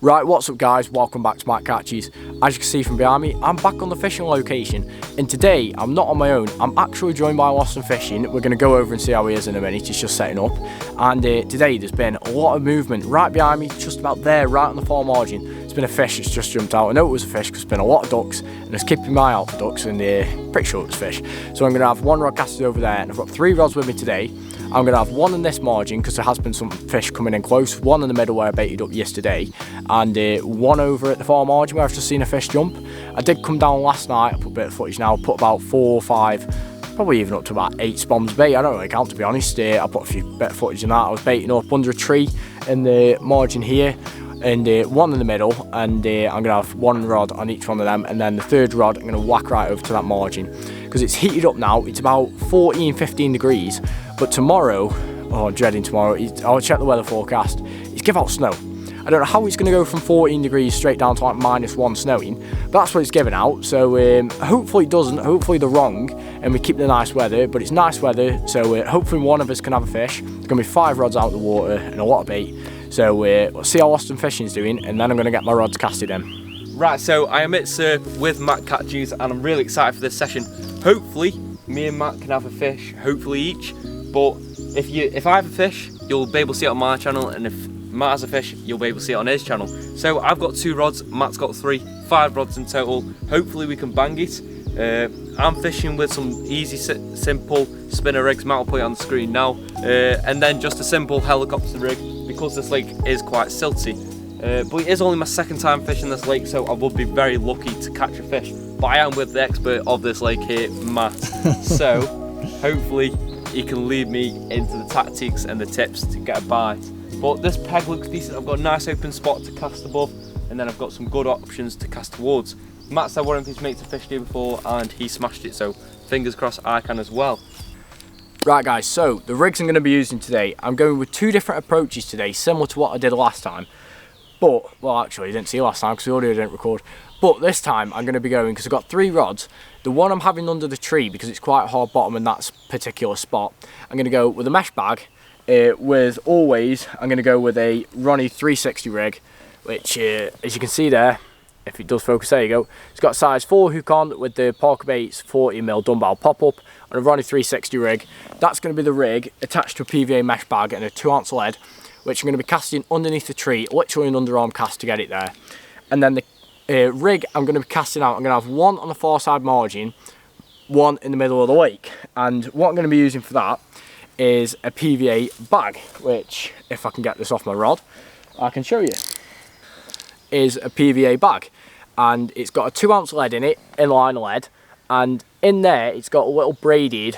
Right, what's up guys, welcome back to Matt Catches. As you can see from behind me, I'm back on the fishing location, and today I'm not on my own. I'm actually joined by Austin Fishing. We're going to go over and see how he is in a minute. He's just setting up, and today there's been a lot of movement right behind me, just about there, right on the far margin. It's been a fish that's just jumped out. I know it was a fish because there's been a lot of ducks, and I was keeping my eye out for ducks, and pretty sure it was fish. So I'm going to have one rod casted over there, and I've got 3 rods with me today. I'm going to have one in this margin because there has been some fish coming in close, one in the middle where I baited up yesterday, and one over at the far margin where I've just seen a fish jump. I did come down last night, I put a bit of footage now, put about 4 or 5, probably even up to about 8 spombs bait. I don't really count, to be honest. I put a bit of footage in that. I was baiting up under a tree in the margin here, and one in the middle, and I'm going to have 1 rod on each one of them, and then the 3rd rod I'm going to whack right over to that margin because it's heated up now. It's about 14-15 degrees, but tomorrow, oh, dreading tomorrow, I'll check the weather forecast, it's give out snow. I don't know how it's going to go from 14 degrees straight down to like -1 snowing, but that's what it's giving out. So hopefully it doesn't, hopefully they're wrong and we keep the nice weather, but it's nice weather, so hopefully one of us can have a fish. There's going to be 5 rods out of the water and a lot of bait. So let's see how Austin Fishing's doing, and then I'm going to get my rods casted in. Right, so I am at Surf with Matt Catches, and I'm really excited for this session. Hopefully me and Matt can have a fish, hopefully each, but if I have a fish, you'll be able to see it on my channel, and if Matt has a fish, you'll be able to see it on his channel. So I've got 2 rods, Matt's got 3, 5 rods in total. Hopefully we can bang it. I'm fishing with some easy, simple spinner rigs. Matt will put it on the screen now, and then just a simple helicopter rig because this lake is quite silty. But it is only my 2nd time fishing this lake, so I would be very lucky to catch a fish. But I am with the expert of this lake here, Matt. So hopefully he can lead me into the tactics and the tips to get a bite. But this peg looks decent. I've got a nice open spot to cast above, and then I've got some good options to cast towards. Matt said one of his mates to fish here before and he smashed it, so fingers crossed I can as well. Right guys, so the rigs I'm going to be using today, I'm going with 2 different approaches today, similar to what I did last time. But, well actually you didn't see last time because the audio didn't record. But this time I'm going to be going, because I've got 3 rods, the one I'm having under the tree because it's quite hard bottom in that particular spot, I'm going to go with a mesh bag. With always, I'm going to go with a Ronnie 360 rig, which as you can see there, if it does focus, there you go, it's got a size 4 hook on with the Parker Baits 40mm dumbbell pop-up on a Ronnie 360 rig. That's going to be the rig attached to a PVA mesh bag and a 2-ounce lead, which I'm going to be casting underneath the tree, literally an underarm cast to get it there. And then the rig I'm going to be casting out, I'm going to have 1 on the far side margin, 1 in the middle of the lake. And what I'm going to be using for that is a PVA bag, which, if I can get this off my rod, I can show you, is a PVA bag. And it's got a 2-ounce lead in it, inline lead, and in there it's got a little braided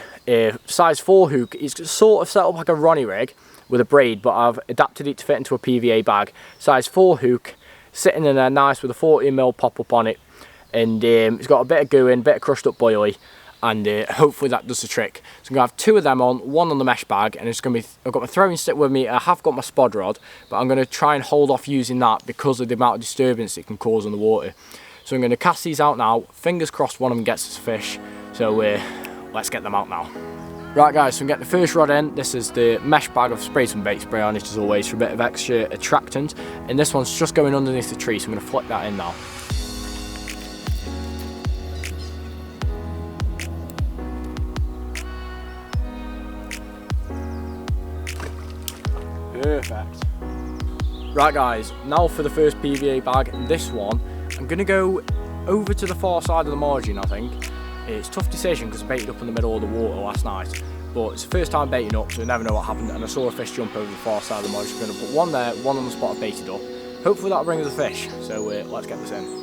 size 4 hook. It's sort of set up like a Ronnie rig with a braid, but I've adapted it to fit into a PVA bag. Size 4 hook, sitting in there nice with a 40mm pop-up on it, and it's got a bit of goo in, bit of crushed up boilie, and hopefully that does the trick. So I'm going to have 2 of them on, 1 on the mesh bag, and it's going to be, I've got my throwing stick with me, I have got my spod rod, but I'm going to try and hold off using that because of the amount of disturbance it can cause on the water. So I'm going to cast these out now, fingers crossed one of them gets us a fish, so let's get them out now. Right guys, so I'm getting the first rod in. This is the mesh bag. I've sprayed some bait spray on it as always for a bit of extra attractant, and this one's just going underneath the tree, so I'm going to flick that in now. Perfect. Right guys, now for the first PVA bag, and this one, I'm going to go over to the far side of the margin, I think. It's a tough decision because I baited up in the middle of the water last night, but it's the first time baiting up, so I never know what happened, and I saw a fish jump over the far side of the margin. I'm going to put 1 there, 1 on the spot I baited up. Hopefully that'll bring us a fish, so let's get this in.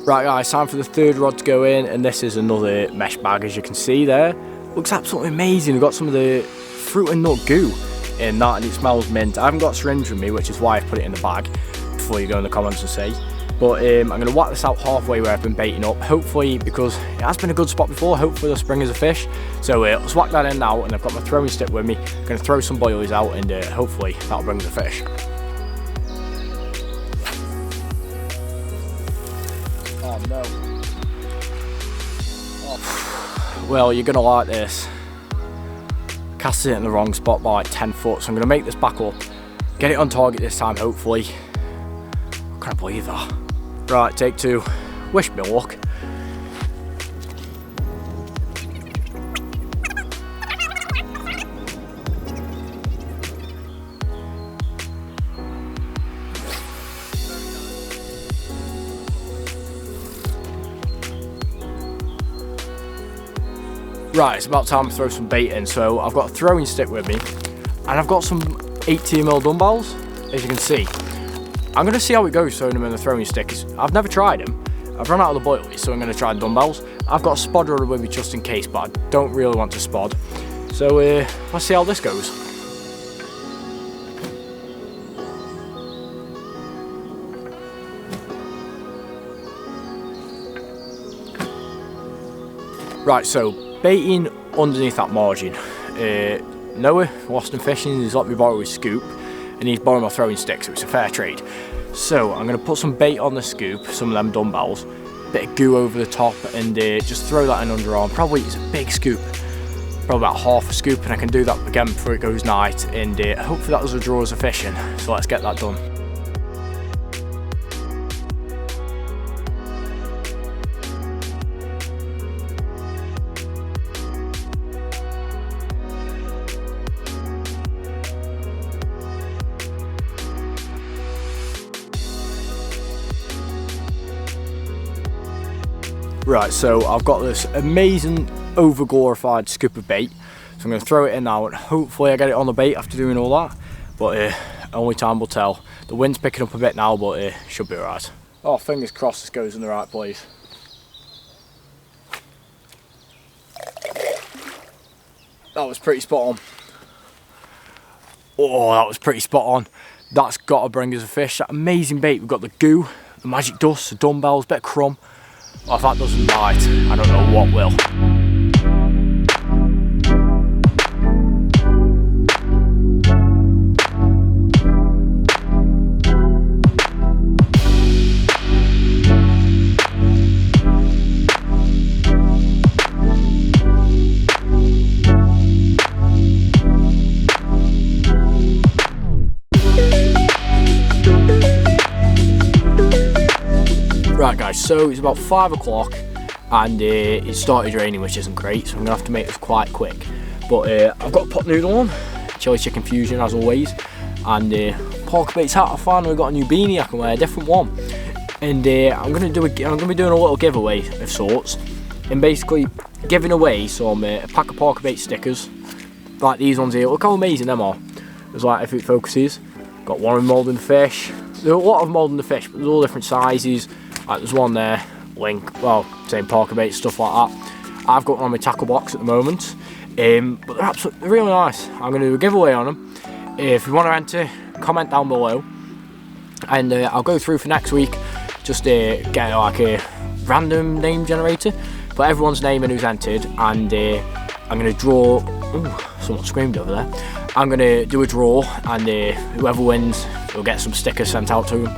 Right guys, time for the 3rd rod to go in, and this is another mesh bag, as you can see there. Looks absolutely amazing. We've got some of the fruit and nut goo in that, and it smells mint. I haven't got a syringe with me, which is why I've put it in the bag, before you go in the comments and say. But I'm going to whack this out halfway where I've been baiting up, hopefully, because it has been a good spot before, hopefully they'll spring as a fish. So let's whack that in now, and I've got my throwing stick with me. I'm going to throw some boilies out, and hopefully that'll bring us a fish. Oh no. Well, you're gonna like this. Cast it in the wrong spot by like 10 foot, so I'm gonna make this back up, get it on target this time, hopefully. I can't believe that. Right, take two. Wish me luck. Right, it's about time to throw some bait in, so I've got a throwing stick with me, and I've got some 18mm dumbbells, as you can see. I'm going to see how it goes throwing them in the throwing stick. I've never tried them. I've run out of the boilies, so I'm going to try the dumbbells. I've got a spod rudder with me just in case, but I don't really want to spod. So let's see how this goes. Right, so baiting underneath that margin. Noah, Lost and Fishing, he's let me borrow his scoop, and he's borrowing my throwing stick, so it's a fair trade. So I'm going to put some bait on the scoop, some of them dumbbells, bit of goo over the top, and just throw that in underarm. Probably it's a big scoop, probably about half a scoop, and I can do that again before it goes night, and hopefully that does a draw as a fishing. So let's get that done. Right, so I've got this amazing over-glorified scoop of bait, so I'm going to throw it in now and hopefully I get it on the bait after doing all that, but only time will tell. The wind's picking up a bit now, but should be alright. Oh, fingers crossed this goes in the right place. That was pretty spot on. Oh, that was pretty spot on. That's got to bring us a fish. That amazing bait. We've got the goo, the magic dust, the dumbbells, bit of crumb. Well, if that doesn't bite, I don't know what will. Right guys, so it's about 5 o'clock and it started raining, which isn't great, so I'm going to have to make this quite quick. But I've got a pot noodle on, chili chicken fusion as always, and pork baits hat. I finally got a new beanie I can wear, a different one. And I'm going to be doing a little giveaway of sorts, and basically giving away some a pack of pork bait stickers, like these ones here. Look how amazing them are. There's like, if it focuses, got one of moulding the fish. There are a lot of moulding the fish, but there's all different sizes. Like there's one there, link, well, same parker bait, stuff like that. I've got one on my tackle box at the moment, but they're absolutely really nice. I'm going to do a giveaway on them. If you want to enter, comment down below, and I'll go through for next week. Just get like a random name generator, put everyone's name in who's entered, and I'm going to draw. Ooh, someone screamed over there. I'm going to do a draw, and whoever wins will get some stickers sent out to them.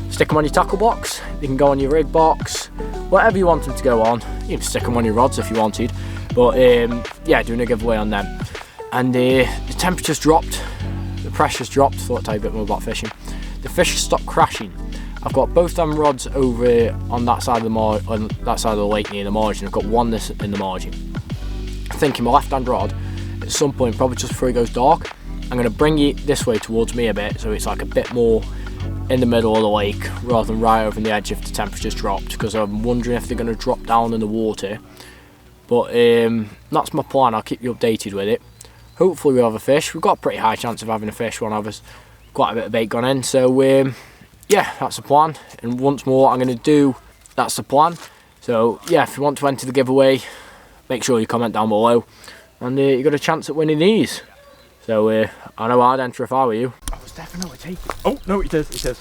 Stick them on your tackle box, they can go on your rig box, whatever you want them to go on. You can stick them on your rods if you wanted, but yeah, doing a giveaway on them. And the temperature's dropped, the pressure's dropped. Thought I'd tell you a bit more about fishing. The fish stopped crashing. I've got both them rods over on that side of the lake near the margin. I've got one this in the margin. I'm thinking my left-hand rod, at some point, probably just before it goes dark, I'm going to bring it this way towards me a bit, so it's like a bit more in the middle of the lake rather than right over the edge if the temperature's dropped, because I'm wondering if they're going to drop down in the water. But that's my plan. I'll keep you updated with it. Hopefully we'll have a fish. We've got a pretty high chance of having a fish. One of us, quite a bit of bait gone in, so yeah, that's the plan. And once more, I'm going to do, that's the plan. So yeah, if you want to enter the giveaway, make sure you comment down below, and you got a chance at winning these. So I know I'd enter if I were you. I was definitely taking. Oh no, it is. It is.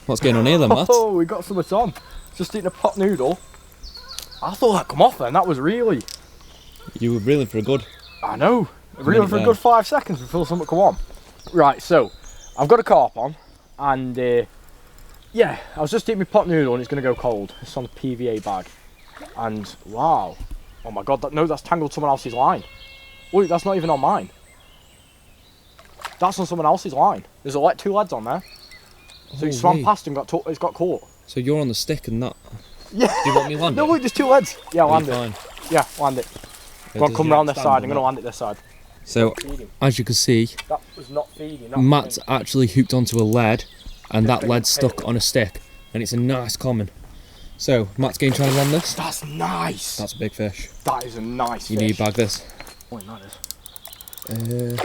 What's going on here then, Matt? Oh, we got something on. Just eating a pot noodle. I thought that come off then. That was really. You were reeling for a good. I know. Reeling for a good 5 seconds before something come on. Right, so I've got a carp on, and Yeah, I was just eating my pot noodle and it's going to go cold. It's on the PVA bag. And wow. Oh my god, no, that's tangled someone else's line. Wait, that's not even on mine. That's on someone else's line. There's like 2 leads on there. So he swam past and it's got caught. So you're on the stick and that. Yeah. Do you want me to land No, it? look, there's 2 leads. Yeah, land it. Fine. Yeah, land it. Go on, come round this side. I'm going to land it this side. So, as you can see, that was not feeding. Matt's actually hooked onto a lead, and that lead's stuck on a stick, and it's a nice common. So, Matt's going to try and land this. That's nice. That's a big fish. That is a nice fish. You need to bag this. Oh, that is.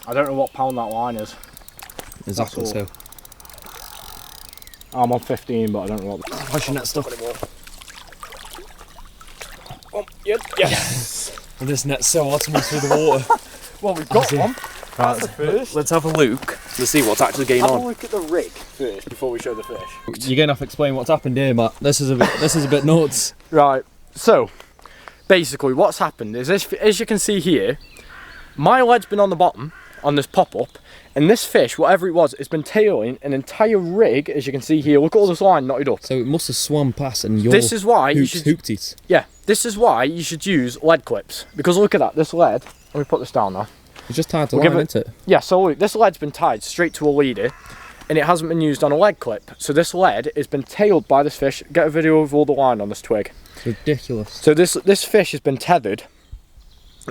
I don't know what pound that line is. Exactly so. I'm on 15, but I don't know what. Pushing that stuff. Oh, yes. And this net's so hard to move through the water. Well, we've got one. Right, That's the first. let's have a look to see what's actually going Have on. a look at the rig first before we show the fish. You're going to have to explain what's happened here, Matt. This is a bit nuts. Right. So, basically, what's happened is this. As you can see here, my lead's been on the bottom on this pop-up, and this fish, whatever it was, it's been tailing an entire rig. As you can see here, look at all this line knotted up. So it must have swum past, and your This is why you should hooked it. Yeah, this is why you should use lead clips, because look at that. This lead. Let me put this down now. It's just tied to line, isn't it? Yeah, so look, this lead's been tied straight to a leader and it hasn't been used on a lead clip. So this lead has been tailed by this fish. Get a video of all the line on this twig. It's ridiculous. So this fish has been tethered.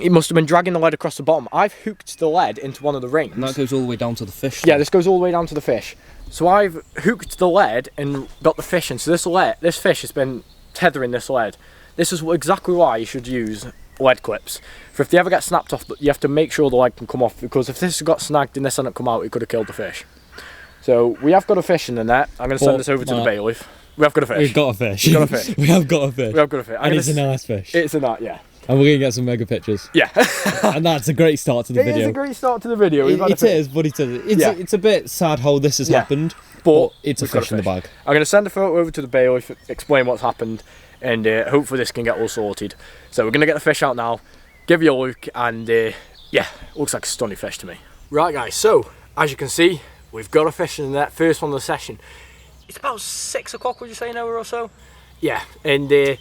It must have been dragging the lead across the bottom. I've hooked the lead into one of the rings. And that goes all the way down to the fish. Yeah, this goes all the way down to the fish. So I've hooked the lead and got the fish in. So this fish has been tethering this lead. This is exactly why you should use lead clips. For if they ever get snapped off, you have to make sure the lead can come off, because if this got snagged and this hadn't come out, it could have killed the fish. So we have got a fish in the net. I'm going to send this over to the bailiff. We have got a fish. We've got a fish. We've got a fish. We have got a fish. We have got a fish. And it's a nice fish. It's a nice, yeah. And we're going to get some mega pictures. Yeah. And that's a great start to the video. It is a great start to the video. It is, but it's a bit sad how this has happened, but it's a fish in the bag. I'm going to send a photo over to the bailiff, explain what's happened, and hopefully this can get all sorted. So we're going to get the fish out now, give you a look, and yeah, looks like a stunning fish to me. Right guys, so as you can see, we've got a fish in the net, first one of the session. It's about 6 o'clock, would you say, an hour or so? Yeah, and it's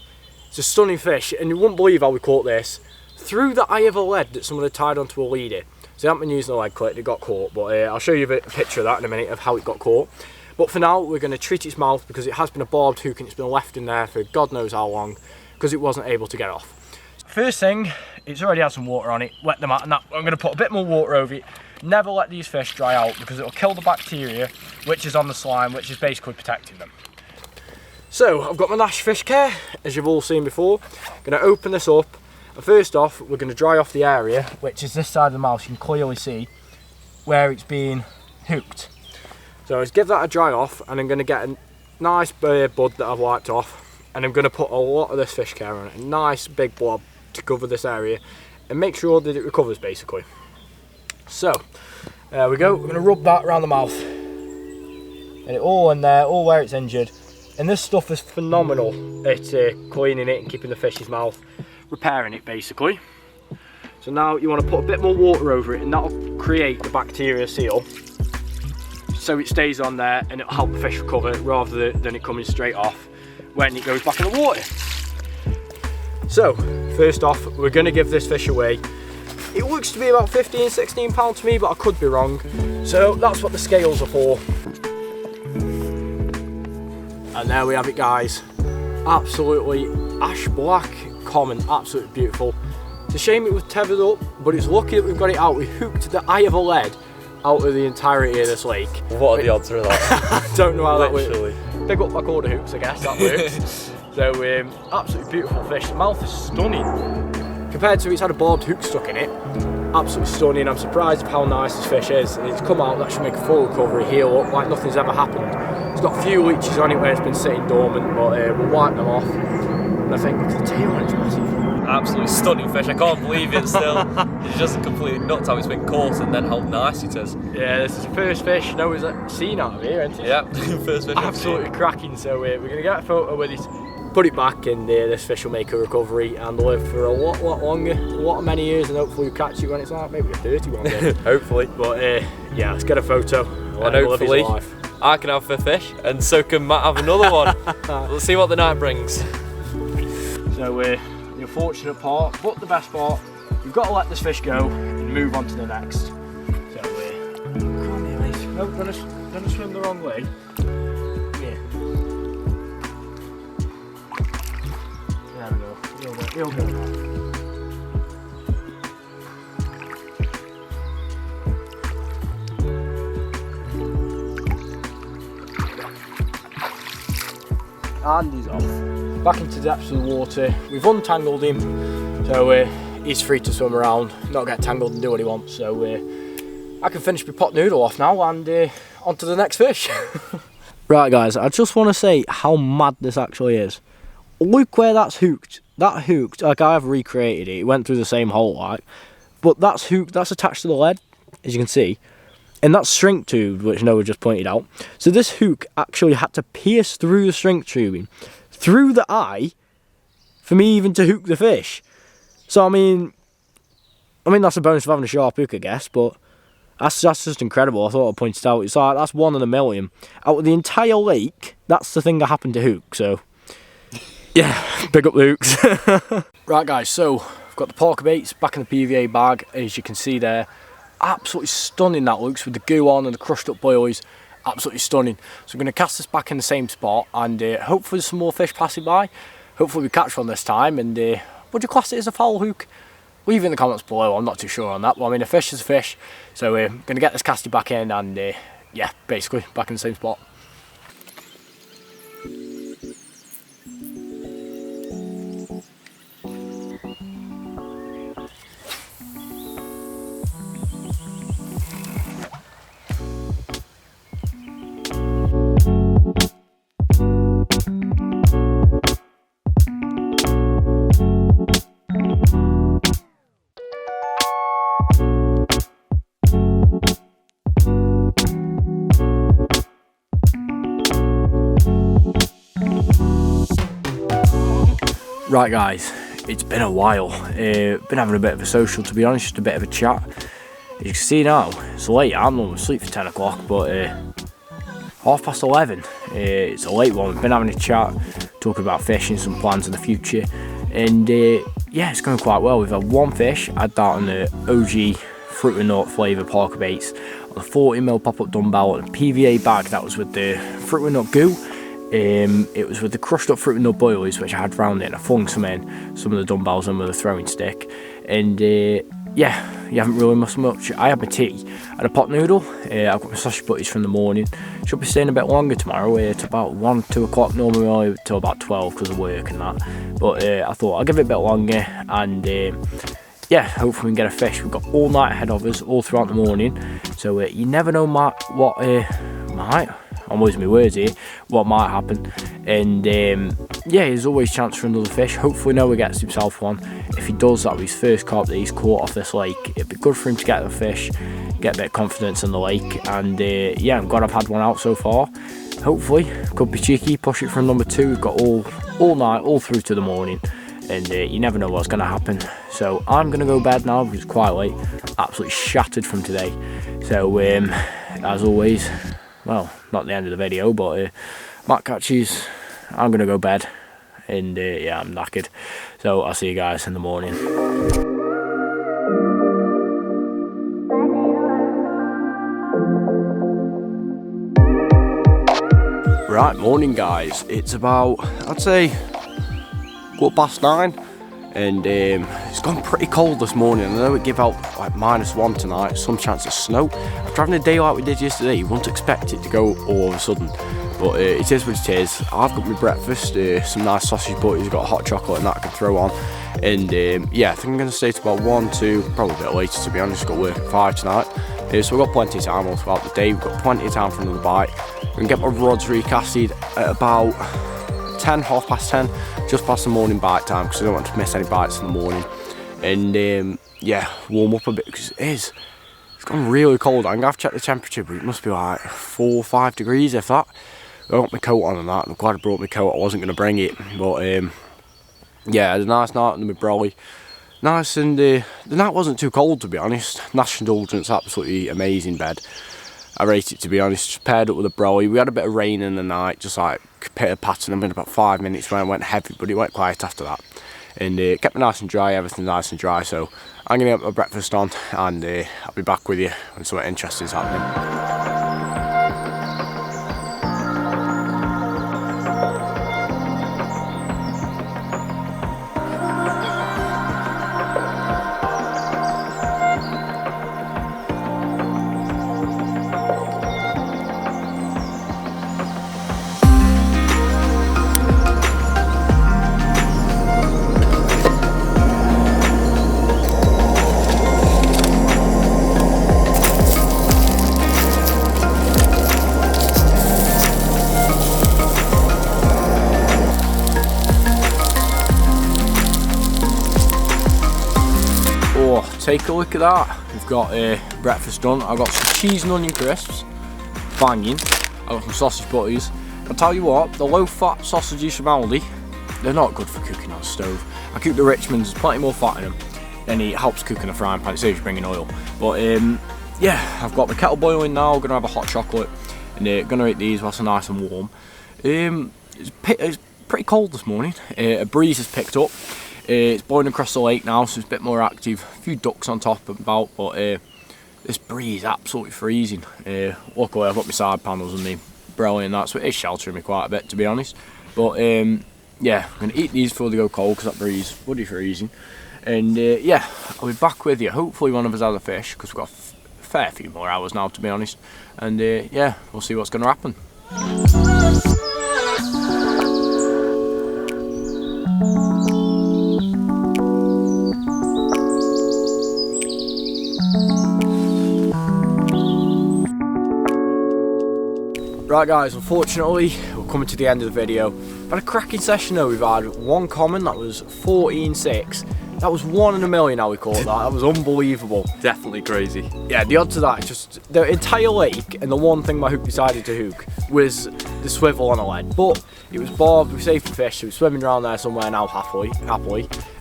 a stunning fish, and you wouldn't believe how we caught this. Through the eye of a lead that someone had tied onto a leader. So they haven't been using a lead clip, it got caught, but I'll show you a picture of that in a minute of how it got caught. But for now, we're going to treat its mouth, because it has been a barbed hook and it's been left in there for God knows how long, because it wasn't able to get off. First thing, it's already had some water on it, wet them out, and that, I'm going to put a bit more water over it. Never let these fish dry out, because it'll kill the bacteria which is on the slime, which is basically protecting them. So I've got my Nash fish care, as you've all seen before. I'm going to open this up, and first off we're going to dry off the area, which is this side of the mouth. You can clearly see where it's being hooked. So let's give that a dry off, and I'm going to get a nice bud that I've wiped off, and I'm going to put a lot of this fish care on it, a nice big blob to cover this area and make sure that it recovers basically. So there we go, we're going to rub that around the mouth, and it all in there, all where it's injured. And this stuff is phenomenal at cleaning it and keeping the fish's mouth, repairing it basically. So now you want to put a bit more water over it, and that'll create the bacteria seal, so it stays on there and it'll help the fish recover rather than it coming straight off when it goes back in the water. So first off, we're going to give this fish away. It looks to be about 15-16 pounds to me, but I could be wrong. So that's what the scales are for. And there we have it guys, absolutely ash black common, absolutely beautiful. It's a shame it was tethered up, but it's lucky that we've got it out. We hooked the eye of a lead out of the entirety of this lake. What are the odds of that? I don't know how that works. Literally. Big up my quarter hoops, I guess, that works. So absolutely beautiful fish. The mouth is stunning. Compared to it's had a barbed hook stuck in it, absolutely stunning. I'm surprised of how nice this fish is. And it's come out, that should make a full recovery, heal up like nothing's ever happened. It's got a few leeches on it where it's been sitting dormant, but we'll wipe them off. And I think the tail end's massive. Absolutely stunning fish, I can't believe it still. It's just completely nuts how it's been caught and then how nice it is. Yeah, this is the first fish no one's seen out of here, isn't it? Yeah, first fish. Absolutely cracking, so we're going to get a photo with it, put it back, and this fish will make a recovery and live for a lot longer, many years, and hopefully we'll catch it when it's like maybe a 30 one day. Hopefully. But yeah, let's get a photo and hopefully I can have a fish, and so can Matt have another one. Let's see what the night brings. So the unfortunate part, but the best part, you've got to let this fish go and move on to the next. So come on here, mate. No, don't swim the wrong way. Yeah. There we go. He'll go now. And he's off. Back into the depths of the water. We've untangled him, so he's free to swim around, not get tangled and do what he wants. So I can finish my pot noodle off now and on to the next fish. Right guys, I just want to say how mad this actually is. Look where that's hooked. That hooked, like I have recreated it, it went through the same hole, like, but that's hooked, that's attached to the lead, as you can see. And that's shrink tube, which Noah just pointed out. So this hook actually had to pierce through the shrink tubing, through the eye, for me even to hook the fish. So I mean that's a bonus of having a sharp hook, I guess, but that's just incredible. I thought I'd point it out. It's like, that's 1 in a million. Out of the entire lake, that's the thing that happened to hook, so yeah, big up the hooks. Right guys, so I've got the porker baits back in the PVA bag, as you can see there. Absolutely stunning that looks, with the goo on and the crushed up boilies. Absolutely stunning. So I'm going to cast this back in the same spot, and hopefully there's some more fish passing by. Hopefully we catch one this time. And would you class it as a foul hook? Leave it in the comments below, I'm not too sure on that. But I mean, a fish is a fish. So we're going to get this casted back in, and yeah, basically back in the same spot. Right guys, it's been a while. Been having a bit of a social, to be honest, just a bit of a chat. As you can see now, it's late. I'm normally asleep for 10 o'clock, but 11:30. It's a late one. We've been having a chat, talking about fishing, some plans in the future, and yeah, it's going quite well. We've had one fish, had that on the OG fruit and nut flavour porker baits, on the 40mm pop-up dumbbell, and a PVA bag that was with the fruit and nut goo. It was with the crushed up fruit and nut boilies, which I had round it, and I flung some in, some of the dumbbells in with a throwing stick, and yeah, you haven't really missed much. I had my tea and a pot noodle. I've got my sausage butties from the morning. Should be staying a bit longer tomorrow, to about 1, 2 o'clock, normally till about 12 because of work and that, but I thought I'll give it a bit longer, and yeah, hopefully we can get a fish. We've got all night ahead of us, all throughout the morning, so you never know what might, I'm losing my words here, what might happen. And yeah, there's always a chance for another fish. Hopefully Noah gets himself one. If he does, that'll be his first carp that he's caught off this lake. It'd be good for him to get the fish, get a bit of confidence in the lake, and yeah, I'm glad I've had one out so far. Hopefully, could be cheeky, push it from number 2. We've got all night, all through to the morning, and you never know what's going to happen. So I'm going to go to bed now because it's quite late, absolutely shattered from today. So as always, well, not the end of the video, but Matt catches, I'm going to go to bed, and yeah, I'm knackered. So I'll see you guys in the morning. Right, morning guys, it's about, I'd say, 9:15, and it's gone pretty cold this morning. I know it gave out like -1 tonight, some chance of snow. After having a day like we did yesterday, you wouldn't expect it to go all of a sudden, but it is what it is. I've got my breakfast, some nice sausage butties, got hot chocolate and that I can throw on, and yeah, I think I'm going to stay to about 1, 2, probably a bit later to be honest. Got work at 5 tonight, so we've got plenty of time all throughout the day. We've got plenty of time for another bite. We can get my rods recasted at about 10, 10:30, just past the morning bite time, because I don't want to miss any bites in the morning. And yeah, warm up a bit, because it's gone really cold. I'm going to have to check the temperature, but it must be like 4 or 5 degrees if that. I got my coat on and that, and I'm glad I brought my coat. I wasn't going to bring it, but yeah, I had a nice night under my brolly. Nice, and the night wasn't too cold to be honest. National Indulgence, absolutely amazing bed. I rate it, to be honest. Just paired up with a broy. We had a bit of rain in the night, just like pitter pattern them in about 5 minutes when it went heavy, but it went quiet after that. And kept me nice and dry, everything nice and dry. So I'm going to get my breakfast on, and I'll be back with you when something interesting is happening. Take a look at that. We've got breakfast done. I've got some cheese and onion crisps, banging. I've got some sausage butties. I'll tell you what, the low fat sausages from Aldi, they're not good for cooking on a stove. I cook the Richmonds, there's plenty more fat in them, and it helps cook in a frying pan, it saves you bringing oil. But yeah, I've got the kettle boiling now, gonna have a hot chocolate, and gonna eat these whilst they're nice and warm. It's pretty cold this morning. A breeze has picked up. It's blowing across the lake now, so it's a bit more active. A few ducks on top and about, but this breeze is absolutely freezing. Luckily I've got my side panels and my brolly and that, so it is sheltering me quite a bit, to be honest. But yeah, I'm going to eat these before they go cold, because that breeze is bloody freezing. And yeah, I'll be back with you. Hopefully one of us has a fish, because we've got a fair few more hours now, to be honest. And yeah, we'll see what's going to happen. Right guys, unfortunately we're coming to the end of the video. Had a cracking session though. We've had one common, that was 14.6. That was 1 in a million, how we caught that. That was unbelievable. Definitely crazy. Yeah, the odds of that, just the entire lake, and the one thing my hook decided to hook was the swivel on a lead. But it was bobbed, we saved the fish, so we're swimming around there somewhere now happily.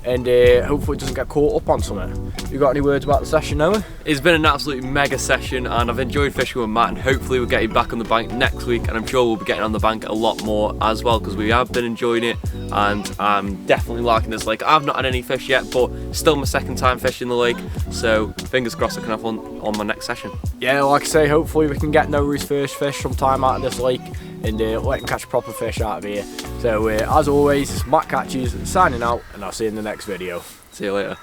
And hopefully it doesn't get caught up on something. You got any words about the session, Noah? It's been an absolute mega session, and I've enjoyed fishing with Matt, and hopefully we'll get him back on the bank next week, and I'm sure we'll be getting on the bank a lot more as well, because we have been enjoying it, and I'm definitely liking this lake. I've not had any fish yet, but still my second time fishing the lake, so fingers crossed I can have one on my next session. Yeah, like I say, hopefully we can get Noah's first fish sometime out of this lake, and let him catch proper fish out of here. So as always, Matt Catches signing out, and I'll see you in the next video. See you later.